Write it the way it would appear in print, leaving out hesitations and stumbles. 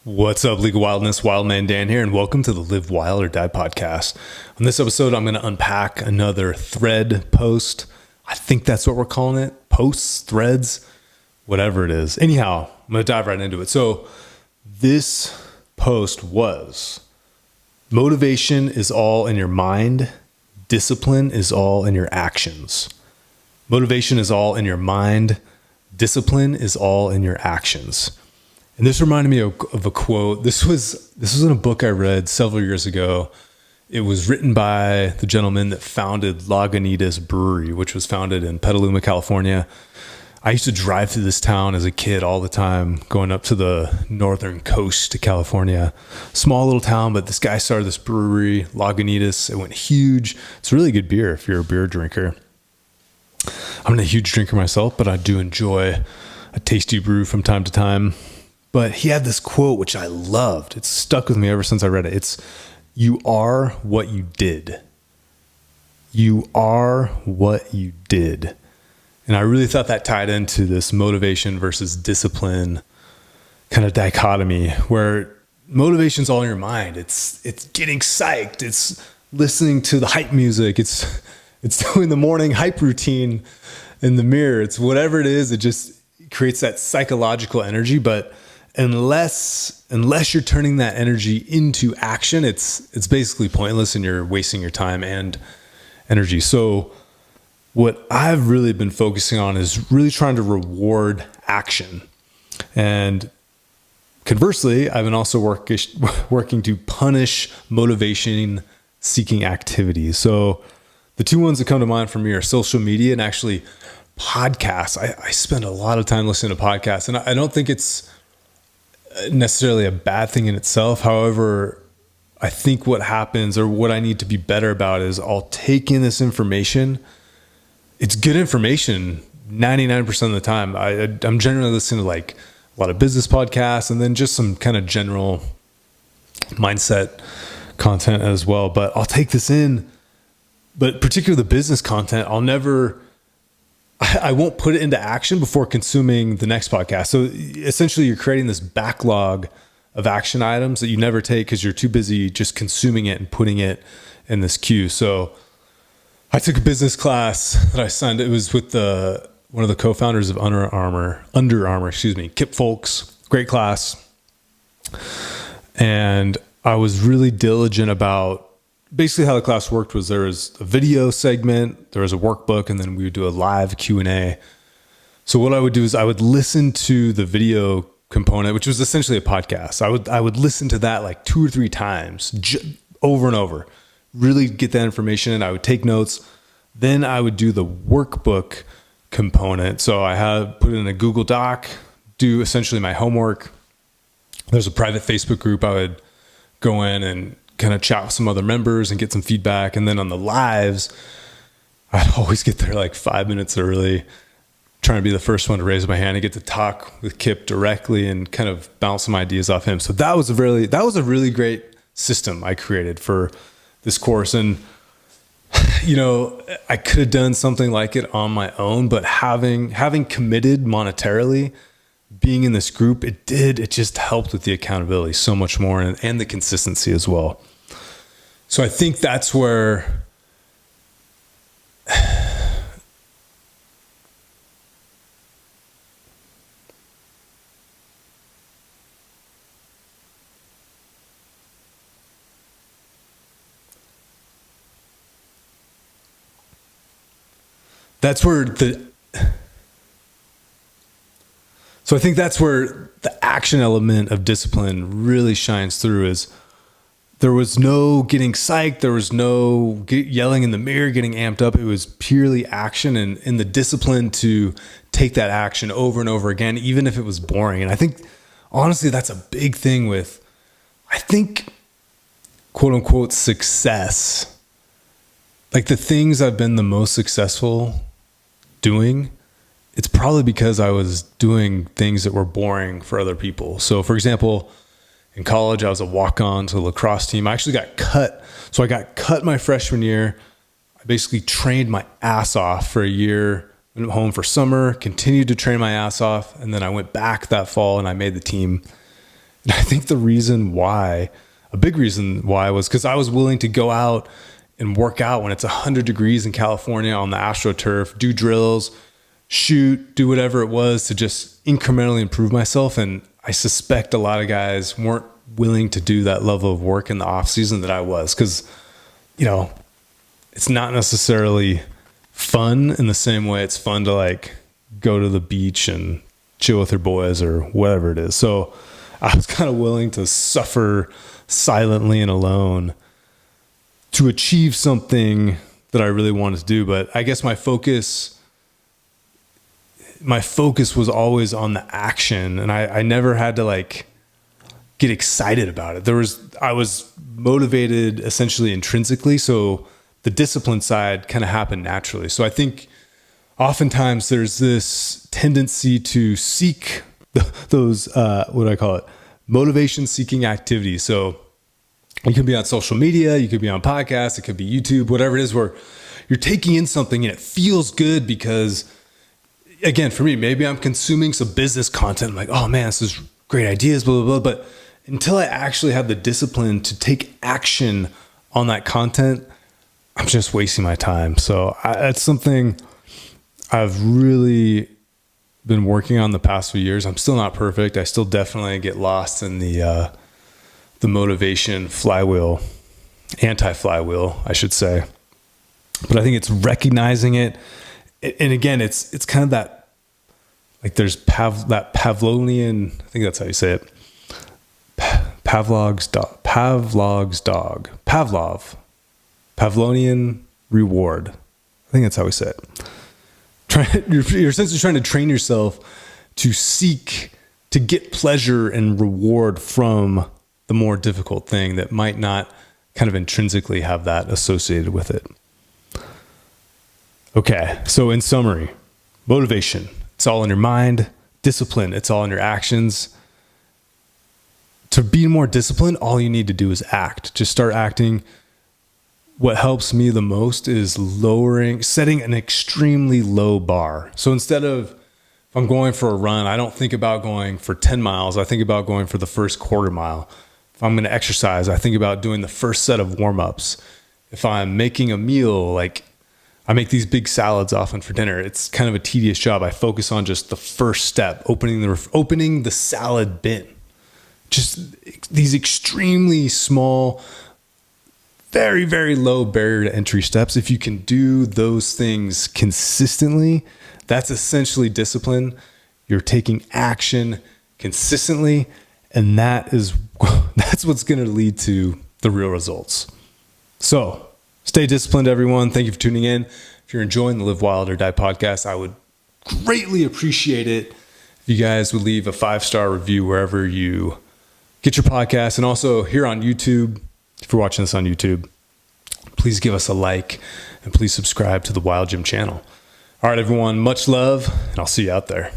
What's up, League of Wildness? Wildman Dan here, and welcome to the Live Wild or Die podcast. On this episode, I'm going to unpack another thread post. I think that's what we're calling it. Posts, threads, whatever it is. Anyhow, I'm going to dive right into it. So this post was: motivation is all in your mind. Discipline is all in your actions. Motivation is all in your mind. Discipline is all in your actions. And this reminded me of a quote. This was in a book I read several years ago. It was written by the gentleman that founded Lagunitas Brewery, which was founded in Petaluma, California. I used to drive through this town as a kid all the time, going up to the northern coast to California. Small little town, but this guy started this brewery, Lagunitas. It went huge. It's really good beer if you're a beer drinker. I'm not a huge drinker myself, but I do enjoy a tasty brew from time to time. But he had this quote, which I loved. It's stuck with me ever since I read it. It's, "You are what you did." You are what you did. And I really thought that tied into this motivation versus discipline kind of dichotomy, where motivation's all in your mind. It's getting psyched. It's listening to the hype music. It's doing the morning hype routine in the mirror. It's whatever it is. It just creates that psychological energy. But unless you're turning that energy into action, it's basically pointless, and you're wasting your time and energy. So what I've really been focusing on is really trying to reward action. And conversely, I've been also working to punish motivation seeking activities. So the two ones that come to mind for me are social media and actually podcasts. I spend a lot of time listening to podcasts, and I don't think it's necessarily a bad thing in itself. However, I think what happens, or what I need to be better about, is I'll take in this information. It's good information 99% of the time. I'm generally listening to like a lot of business podcasts, and then just some kind of general mindset content as well. But I'll take this in, but particularly the business content, I won't put it into action before consuming the next podcast. So essentially you're creating this backlog of action items that you never take because you're too busy just consuming it and putting it in this queue. So I took a business class that I signed. It was with one of the co-founders of Under Armour, Kip Folks. Great class. And I was really diligent about basically how the class worked. Was there was a video segment, there was a workbook, and then we would do a live Q&A. So what I would do is I would listen to the video component, which was essentially a podcast. I would listen to that like 2 or 3 times, over and over, really get that information, and I would take notes. Then I would do the workbook component. So I had put it in a Google Doc, do essentially my homework. There's a private Facebook group. I would go in and kind of chat with some other members and get some feedback. And then on the lives, I'd always get there like 5 minutes early, trying to be the first one to raise my hand and get to talk with Kip directly and kind of bounce some ideas off him. So that was a really great system I created for this course. And, I could have done something like it on my own, but having committed monetarily, being in this group, it just helped with the accountability so much more, and the consistency as well. So I think that's where So I think that's where the action element of discipline really shines through. Is there was no getting psyched, there was no yelling in the mirror, getting amped up. It was purely action, and in the discipline to take that action over and over again, even if it was boring. And I think, honestly, that's a big thing with, I think, quote unquote, success. Like the things I've been the most successful doing, it's probably because I was doing things that were boring for other people. So for example, in college, I was a walk-on to the lacrosse team. I actually got cut. So I got cut my freshman year. I basically trained my ass off for a year, went home for summer, continued to train my ass off. And then I went back that fall and I made the team. And I think a big reason why was because I was willing to go out and work out when it's 100 degrees in California on the AstroTurf, do drills, shoot, do whatever it was to just incrementally improve myself. And I suspect a lot of guys weren't willing to do that level of work in the off season that I was, because, it's not necessarily fun in the same way it's fun to like go to the beach and chill with your boys or whatever it is. So I was kind of willing to suffer silently and alone to achieve something that I really wanted to do. But I guess my focus was always on the action, and I never had to like get excited about it. I was motivated essentially intrinsically. So the discipline side kind of happened naturally. So I think oftentimes there's this tendency to seek those, what do I call it? Motivation seeking activities. So you could be on social media, you could be on podcasts, it could be YouTube, whatever it is, where you're taking in something and it feels good because, again, for me, maybe I'm consuming some business content. I'm like, oh man, this is great ideas, blah, blah, blah. But until I actually have the discipline to take action on that content, I'm just wasting my time. So that's something I've really been working on the past few years. I'm still not perfect. I still definitely get lost in the motivation flywheel, anti-flywheel, I should say. But I think it's recognizing it. And again, it's kind of that, like there's that Pavlovian, I think that's how you say it. Pavlov's dog. Pavlovian reward. I think that's how we say it. You're essentially trying to train yourself to seek to get pleasure and reward from the more difficult thing that might not kind of intrinsically have that associated with it. Okay, so in summary, motivation, it's all in your mind. Discipline, it's all in your actions. To be more disciplined, all you need to do is act. Just start acting. What helps me the most is setting an extremely low bar. So instead of, if I'm going for a run, I don't think about going for 10 miles. I think about going for the first quarter mile. If I'm going to exercise, I think about doing the first set of warm-ups. If I'm making a meal, like I make these big salads often for dinner, it's kind of a tedious job. I focus on just the first step, opening the salad bin. Just these extremely small, very, very low barrier to entry steps. If you can do those things consistently, that's essentially discipline. You're taking action consistently, and that's what's going to lead to the real results. So stay disciplined, everyone. Thank you for tuning in. If you're enjoying the Live Wild or Die podcast, I would greatly appreciate it if you guys would leave a 5-star review wherever you get your podcast. And also here on YouTube, if you're watching this on YouTube, please give us a like and please subscribe to the Wild Gym channel. All right, everyone, much love, and I'll see you out there.